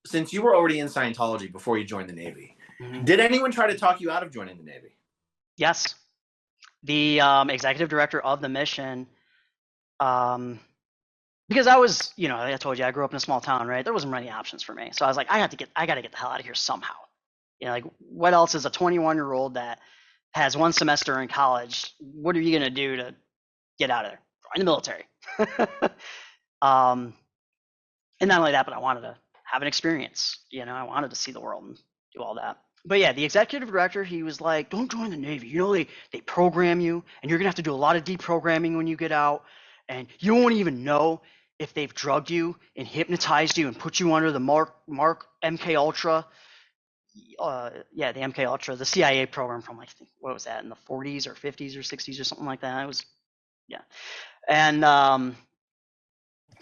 since you were already in Scientology before you joined the Navy, Mhm. did anyone try to talk you out of joining the Navy? Yes. The executive director of the mission, because I was, I told you I grew up in a small town, right? There wasn't many options for me. So I was like, I got to get the hell out of here somehow. Like what else is a 21-year-old that has one semester in college? What are you going to do to get out of there? Join the military. And not only that, but I wanted to have an experience. I wanted to see the world and do all that. But yeah, the executive director, he was like, don't join the Navy. They program you, and you're going to have to do a lot of deprogramming when you get out. And you won't even know if they've drugged you and hypnotized you and put you under the Mark MK Ultra. The MK Ultra, the CIA program from what was that, in the 40s or 50s or 60s or something like that. It was, yeah. And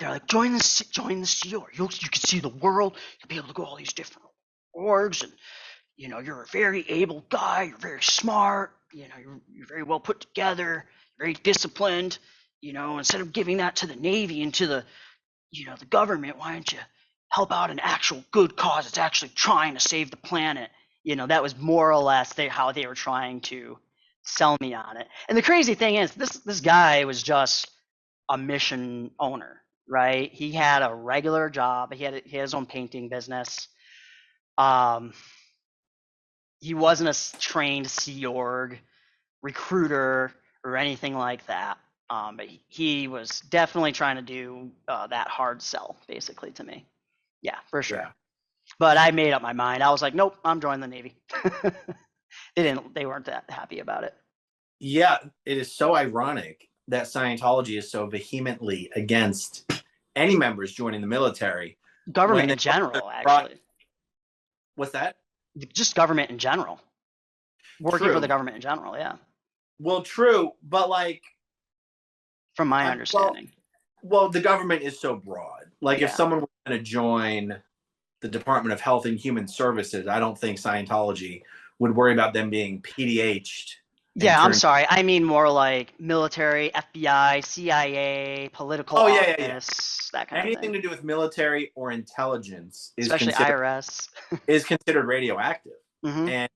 they're like, join the SEAL. You can see the world. You'll be able to go all these different orgs, and you're a very able guy. You're very smart. You're very well put together. Very disciplined. Instead of giving that to the Navy and to the the government, why don't you help out an actual good cause that's actually trying to save the planet? That was more or less how they were trying to sell me on it. And the crazy thing is, this guy was just a mission owner, right? He had a regular job. He had his own painting business. He wasn't a trained Sea Org recruiter or anything like that. But he was definitely trying to do that hard sell, basically, to me. Yeah, for sure. Yeah. But I made up my mind. I was like, nope, I'm joining the Navy. They weren't that happy about it. Yeah, it is so ironic that Scientology is so vehemently against any members joining the military. Government in general, actually. What's that? Just government in general. Working True. for the government in general, yeah. Well, true, but from my understanding. Well, the government is so broad. If someone were going to join the Department of Health and Human Services, I don't think Scientology would worry about them being PDH'd. Yeah, I'm sorry. I mean more like military, FBI, CIA, political office, that kind of thing. Anything to do with military or intelligence, especially IRS, is considered radioactive. Mm-hmm. And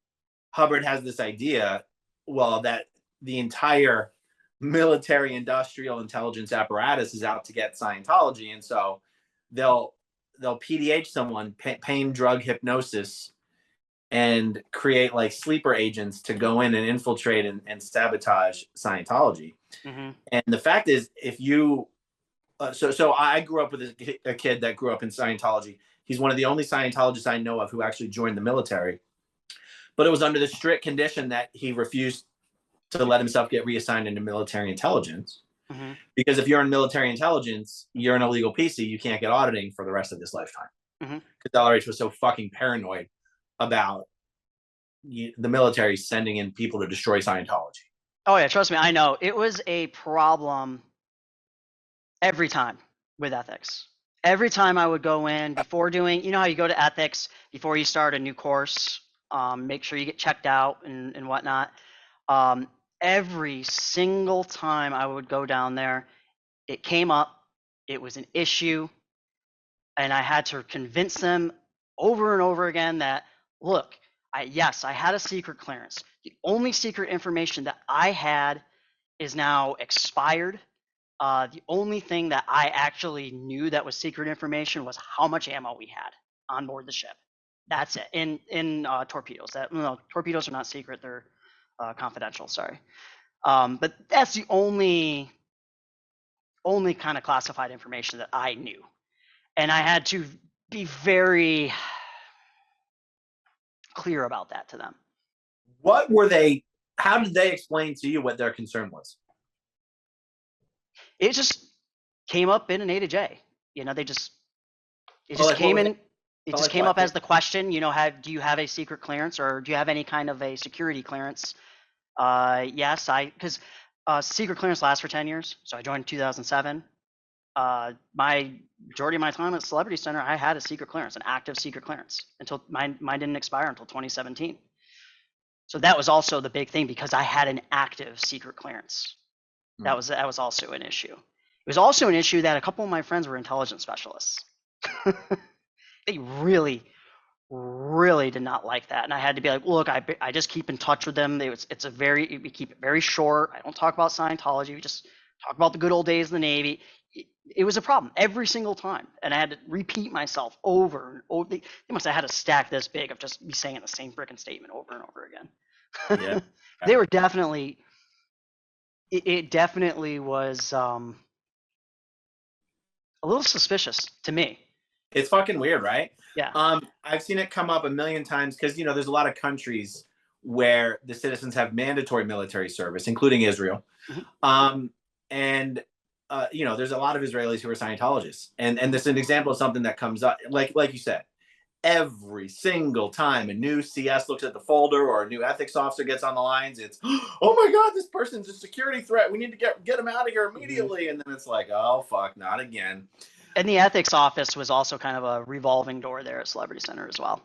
Hubbard has this idea, that the entire military industrial intelligence apparatus is out to get Scientology, and so they'll PDH someone, pain drug hypnosis, and create sleeper agents to go in and infiltrate and sabotage Scientology. Mm-hmm. And the fact is, if you so I grew up with a kid that grew up in Scientology. He's one of the only Scientologists I know of who actually joined the military, but it was under the strict condition that he refused to let himself get reassigned into military intelligence. Mm-hmm. Because if you're in military intelligence, you're an illegal PC. You can't get auditing for the rest of this lifetime. Mm-hmm. Because LRH was so fucking paranoid about the military sending in people to destroy Scientology. Oh yeah, trust me, I know. It was a problem every time with ethics. Every time I would go in before doing, how you go to ethics before you start a new course, make sure you get checked out and whatnot. Every single time I would go down there, it came up, it was an issue, and I had to convince them over and over again that, look, I had a secret clearance. The only secret information that I had is now expired. The only thing that I actually knew that was secret information was how much ammo we had on board the ship. That's it. In torpedoes. Torpedoes are not secret. They're confidential. Sorry. But that's the only kind of classified information that I knew. And I had to be very clear about that to them. How did they explain to you what their concern was? It just came up in an A to J. It just came in. It just came up as the question, do you have a secret clearance, or do you have any kind of a security clearance? Yes, because secret clearance lasts for 10 years. So I joined in 2007. My majority of my time at Celebrity Center, I had a secret clearance, an active secret clearance, until mine didn't expire until 2017. So that was also the big thing, because I had an active secret clearance. That was also an issue. It was also an issue that a couple of my friends were intelligence specialists. They really, really did not like that, and I had to be like, look, I just keep in touch with them. We keep it very short. I don't talk about Scientology. We just talk about the good old days in the Navy. It was a problem every single time, and I had to repeat myself over and over. They must have had a stack this big of just me saying the same freaking statement over and over Yeah. again. They were definitely. It definitely was a little suspicious to me. It's fucking weird, right? Yeah. I've seen it come up a million times because there's a lot of countries where the citizens have mandatory military service, including Israel. Mhm. And there's a lot of Israelis who are Scientologists, and this is an example of something that comes up, like you said, every single time a new CS looks at the folder or a new ethics officer gets on the lines, it's, oh my God, this person's a security threat. We need to get him out of here immediately. And then it's like, oh fuck, not again. And the ethics office was also kind of a revolving door there at Celebrity Center as well.